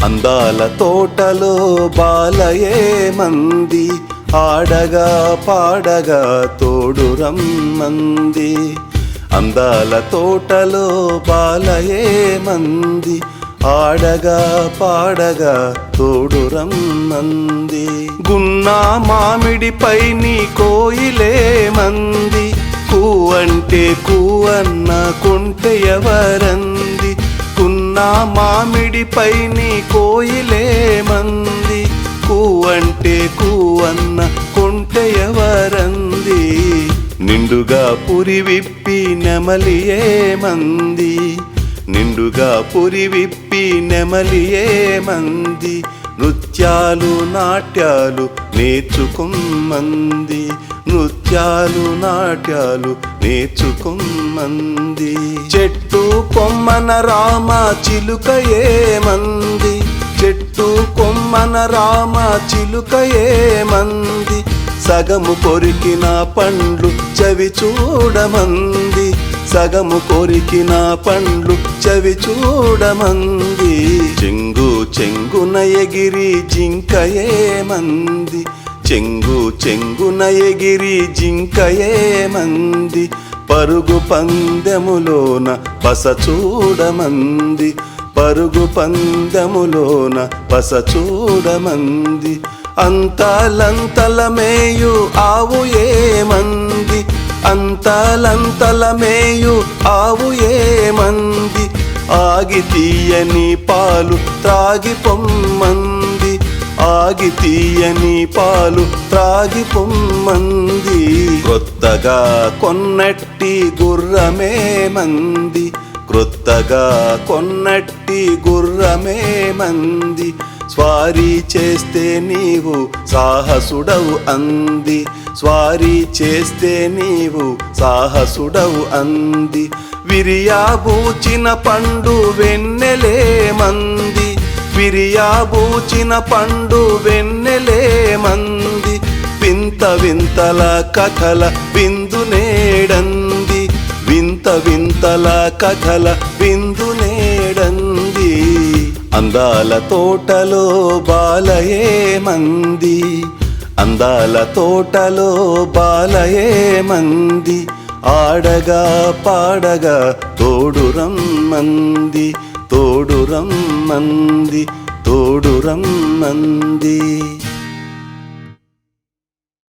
అందాల తోటలో బాలయే మంది, ఆడగా పాడగా తోడు రమ్మంది. అందాల తోటలో బాలయే మంది, ఆడగా పాడగా తోడు రమ్మంది. గున్నా మామిడిపై నీ కోయిలే మంది, కూవంటే కూవన్న కొంటె ఎవరంది. గున్నా మామిడిపై నీ కోయిలే మంది, కూవంటే కూవన్న కొంటె ఎవరంది. నిండుగా పురి విప్పి నెమలియే మంది, నిండుగా పురి విప్పి నెమలియే మంది. నృత్యాలు నాట్యాలు నేర్చుకుమ్మంది, నృత్యాలు నాట్యాలు నేర్చుకుమ్మంది. చెట్టు కొమ్మన రామ చిలుకయే మంది, చెట్టు కొమ్మన రామ చిలుకయే మంది. సగము కొరికిన పండ్లు చవి చూడమంది, సగము కొరికిన పండ్లు చవి చూడమంది. చెంగు చెంగున ఎగిరి జింకయే మంది, చెంగు చెంగున ఎగిరి జింకయే మంది. పరుగు పందెములోన పస చూడమంది, పరుగు పందెములోన పస చూడమంది. అంతలంతల మేయు ఆవు ఏమంది, అంతలంతల మేయు ఆవు ఏమంది. ఆగి తీయని పాలు త్రాగి పొమ్మంది, ఆగి తీయని పాలు త్రాగి పొమ్మంది. క్రొత్తగా కొన్నట్టి గుర్రమే మంది, క్రొత్తగా కొన్నట్టి గుర్రమే మంది. స్వారీ చేస్తే నీవు సాహసుడవు అంది, స్వారీ చేస్తే నీవు సాహసుడవు అంది. విరియాబూచిన పండు వెన్నెలే మంది, విరియాబూచిన పండు వెన్నెలే మంది. వింత వింతల కథల విందు నేడంది, వింత వింతల కథల విందు నేడంది. అందాల తోటలో బాలయే మంది, అందాల తోటలో బాలయే మంది. ఆడగా పాడగా తోడు రమ్మంది, తోడు రమ్మంది, తోడు రమ్మంది.